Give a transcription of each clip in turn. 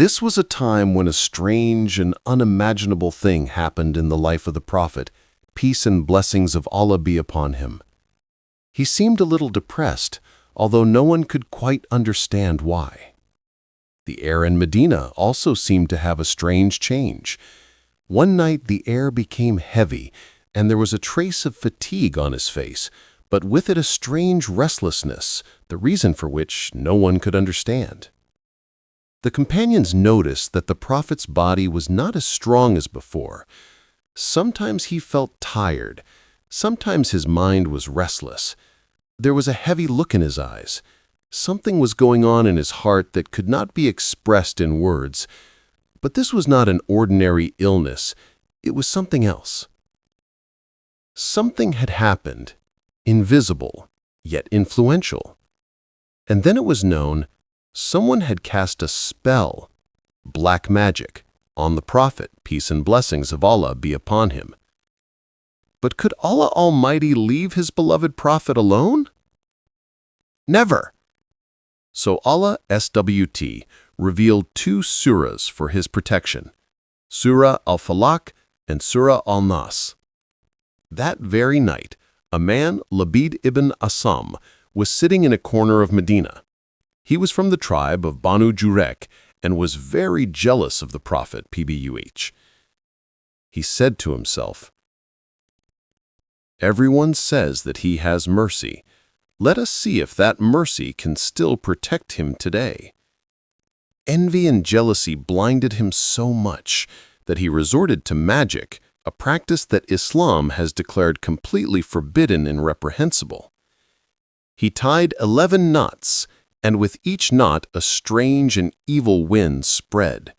This was a time when a strange and unimaginable thing happened in the life of the Prophet, peace and blessings of Allah be upon him. He seemed a little depressed, although no one could quite understand why. The air in Medina also seemed to have a strange change. One night the air became heavy, and there was a trace of fatigue on his face, but with it a strange restlessness, the reason for which no one could understand. The companions noticed that the Prophet's body was not as strong as before. Sometimes he felt tired. Sometimes his mind was restless. There was a heavy look in his eyes. Something was going on in his heart that could not be expressed in words. But this was not an ordinary illness. It was something else. Something had happened, invisible, yet influential. And then it was known someone had cast a spell, black magic, on the Prophet, peace and blessings of Allah be upon him. But could Allah Almighty leave His beloved Prophet alone? Never! So Allah SWT revealed two surahs for His protection, Surah Al-Falaq and Surah Nas. That very night, a man, Labid ibn Asam, was sitting in a corner of Medina. He was from the tribe of Banu Jurek and was very jealous of the Prophet, PBUH. He said to himself, "Everyone says that he has mercy. Let us see if that mercy can still protect him today." Envy and jealousy blinded him so much that he resorted to magic, a practice that Islam has declared completely forbidden and reprehensible. He tied 11 knots, and with each knot a strange and evil wind spread.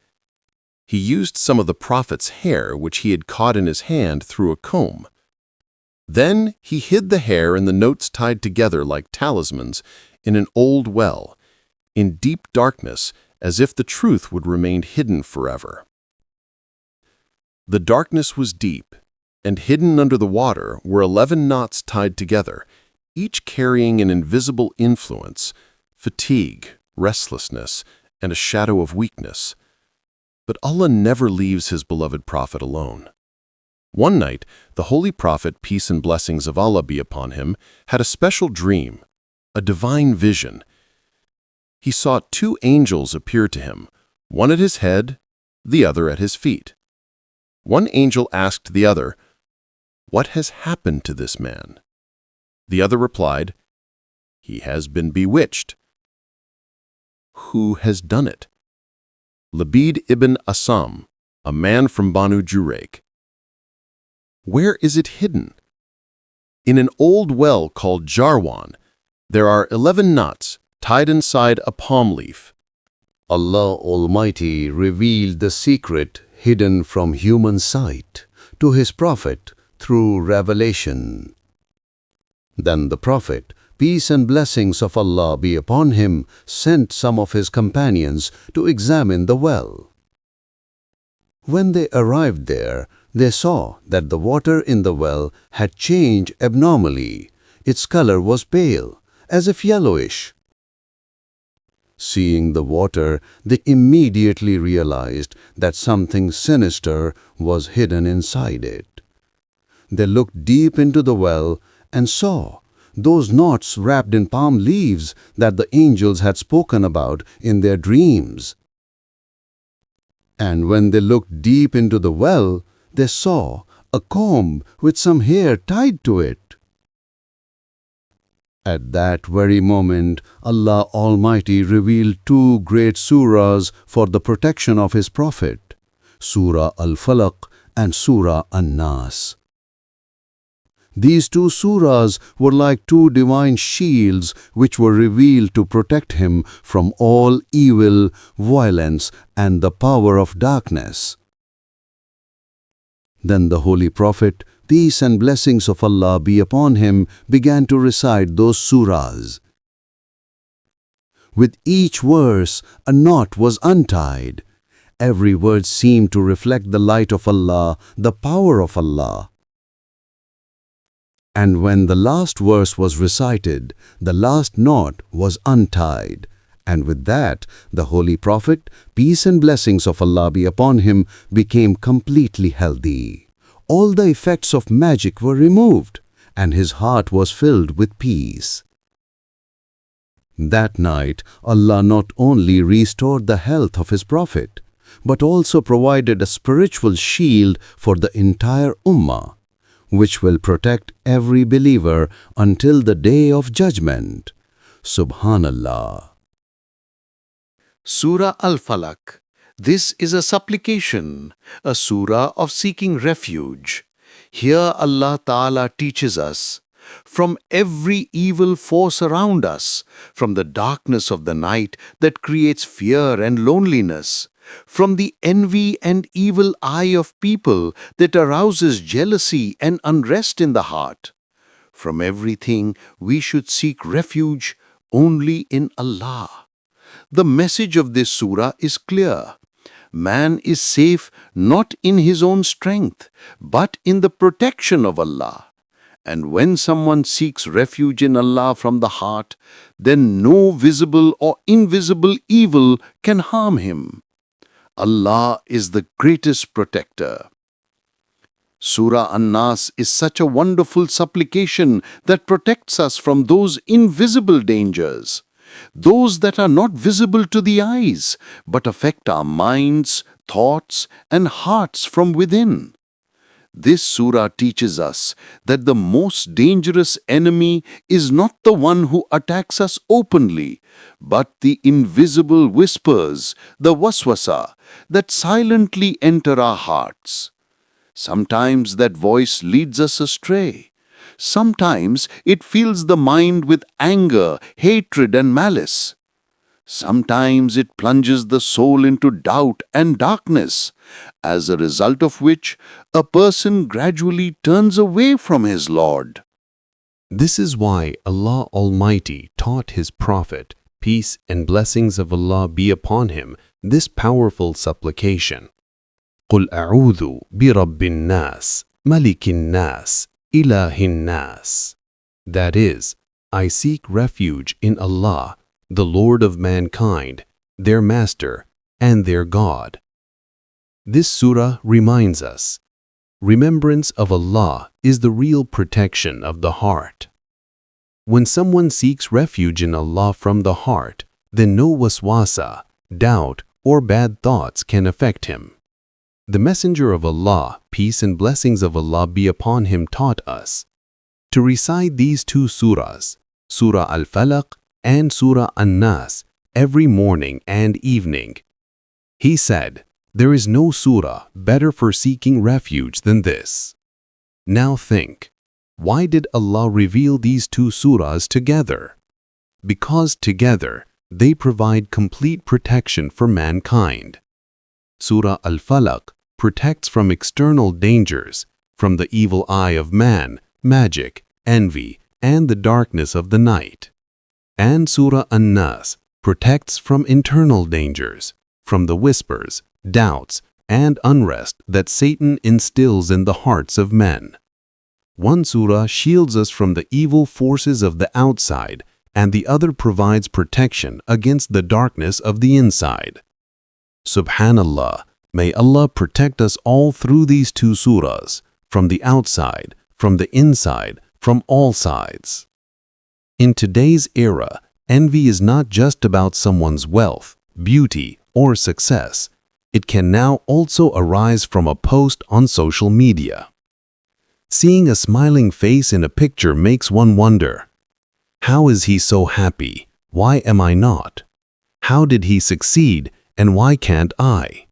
He used some of the Prophet's hair, which he had caught in his hand, through a comb. Then he hid the hair and the notes tied together like talismans in an old well, in deep darkness, as if the truth would remain hidden forever. The darkness was deep, and hidden under the water were 11 knots tied together, each carrying an invisible influence, fatigue, restlessness, and a shadow of weakness. But Allah never leaves His beloved Prophet alone. One night, the Holy Prophet, peace and blessings of Allah be upon him, had a special dream, a divine vision. He saw two angels appear to him, one at his head, the other at his feet. One angel asked the other, "What has happened to this man?" The other replied, "He has been bewitched." "Who has done it?" "Labid ibn Asam, a man from Banu Jurek." "Where is it hidden?" "In an old well called Jarwan. There are 11 knots tied inside a palm leaf." Allah Almighty revealed the secret hidden from human sight to His Prophet through revelation. Then the Prophet, peace and blessings of Allah be upon him, sent some of his companions to examine the well. When they arrived there, they saw that the water in the well had changed abnormally. Its color was pale, as if yellowish. Seeing the water, they immediately realized that something sinister was hidden inside it. They looked deep into the well and saw those knots wrapped in palm leaves that the angels had spoken about in their dreams. And when they looked deep into the well, they saw a comb with some hair tied to it. At that very moment, Allah Almighty revealed two great surahs for the protection of His Prophet, Surah Al-Falaq and Surah An-Nas. These two surahs were like two divine shields which were revealed to protect him from all evil, violence, and the power of darkness. Then the Holy Prophet, peace and blessings of Allah be upon him, began to recite those surahs. With each verse, a knot was untied. Every word seemed to reflect the light of Allah, the power of Allah. And when the last verse was recited, the last knot was untied, And with that, the Holy Prophet, peace and blessings of Allah be upon him, became completely healthy. All the effects of magic were removed, and his heart was filled with peace. That night, Allah not only restored the health of his Prophet, but also provided a spiritual shield for the entire Ummah, which will protect every believer until the Day of Judgment. Subhanallah. Surah Al-Falaq. This is a supplication, a surah of seeking refuge. Here Allah Ta'ala teaches us, from every evil force around us, from the darkness of the night that creates fear and loneliness, from the envy and evil eye of people that arouses jealousy and unrest in the heart. From everything we should seek refuge only in Allah. The message of this surah is clear. Man is safe not in his own strength, but in the protection of Allah. And when someone seeks refuge in Allah from the heart, then no visible or invisible evil can harm him. Allah is the greatest protector. Surah An-Nas is such a wonderful supplication that protects us from those invisible dangers, those that are not visible to the eyes, but affect our minds, thoughts, and hearts from within. This surah teaches us that the most dangerous enemy is not the one who attacks us openly, but the invisible whispers, the waswasa, that silently enter our hearts. Sometimes that voice leads us astray. Sometimes it fills the mind with anger, hatred, and malice. Sometimes it plunges the soul into doubt and darkness, as a result of which a person gradually turns away from his Lord. This is why Allah Almighty taught His Prophet, peace and blessings of Allah be upon him, this powerful supplication. قُلْ أَعُوذُ بِرَبِّ النَّاسِ مَلِكِ النَّاسِ إِلَهِ النَّاسِ. That is, I seek refuge in Allah, the Lord of mankind, their Master, and their God. This surah reminds us, remembrance of Allah is the real protection of the heart. When someone seeks refuge in Allah from the heart, then no waswasa, doubt, or bad thoughts can affect him. The Messenger of Allah, peace and blessings of Allah be upon him, taught us to recite these two surahs, Surah Al-Falaq and Surah An-Nas, every morning and evening. He said, there is no surah better for seeking refuge than this. Now think, why did Allah reveal these two surahs together? Because together they provide complete protection for mankind. Surah Al-Falaq protects from external dangers, from the evil eye of man, magic, envy, and the darkness of the night. And Surah An-Nas protects from internal dangers, from the whispers, doubts, and unrest that Satan instills in the hearts of men. One surah shields us from the evil forces of the outside, and the other provides protection against the darkness of the inside. Subhanallah, may Allah protect us all through these two surahs, from the outside, from the inside, from all sides. In today's era, envy is not just about someone's wealth, beauty, or success. It can now also arise from a post on social media. Seeing a smiling face in a picture makes one wonder, how is he so happy? Why am I not? How did he succeed, and why can't I?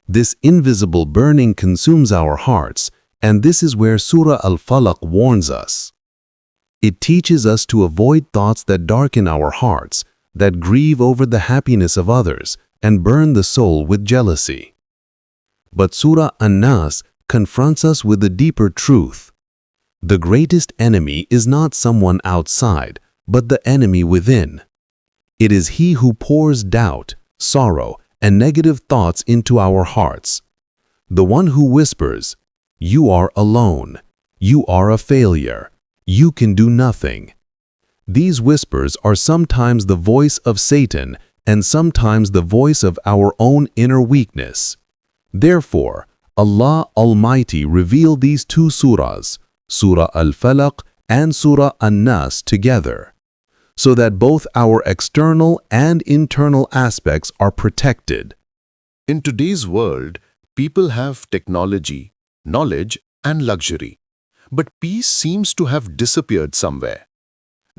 This invisible burning consumes our hearts, and this is where Surah Al-Falaq warns us. It teaches us to avoid thoughts that darken our hearts, that grieve over the happiness of others, and burn the soul with jealousy. But Surah An-Nas confronts us with a deeper truth. The greatest enemy is not someone outside, but the enemy within. It is he who pours doubt, sorrow, and negative thoughts into our hearts. The one who whispers, "You are alone. You are a failure. You can do nothing." These whispers are sometimes the voice of Satan and sometimes the voice of our own inner weakness. Therefore, Allah Almighty revealed these two surahs, Surah Al-Falaq and Surah An-Nas together, so that both our external and internal aspects are protected. In today's world, people have technology, knowledge, and luxury. But peace seems to have disappeared somewhere.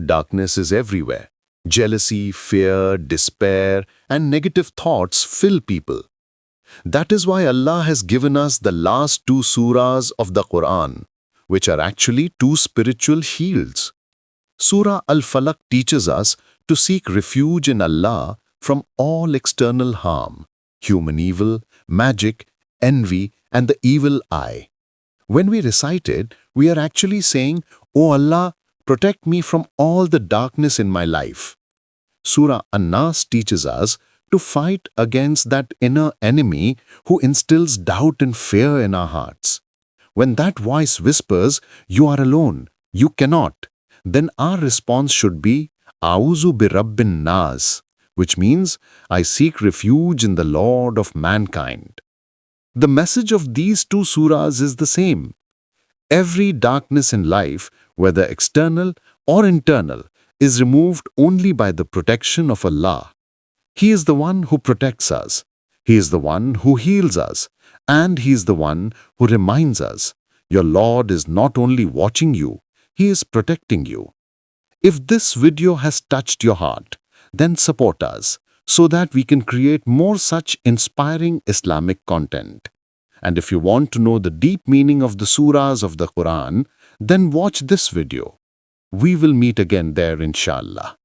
Darkness is everywhere. Jealousy, fear, despair, and negative thoughts fill people. That is why Allah has given us the last two surahs of the Quran, which are actually two spiritual shields. Surah Al-Falaq teaches us to seek refuge in Allah from all external harm, human evil, magic, envy, and the evil eye. When we recite it, we are actually saying, "O Allah, protect me from all the darkness in my life." Surah An-Nas teaches us to fight against that inner enemy who instills doubt and fear in our hearts. When that voice whispers, "You are alone, you cannot," then our response should be, "A'udhu bi Rabbin Nas," which means, "I seek refuge in the Lord of mankind." The message of these two surahs is the same. Every darkness in life, whether external or internal, is removed only by the protection of Allah. He is the one who protects us. He is the one who heals us. And He is the one who reminds us, your Lord is not only watching you, He is protecting you. If this video has touched your heart, then support us so that we can create more such inspiring Islamic content. And if you want to know the deep meaning of the surahs of the Quran, then watch this video. We will meet again there, inshallah.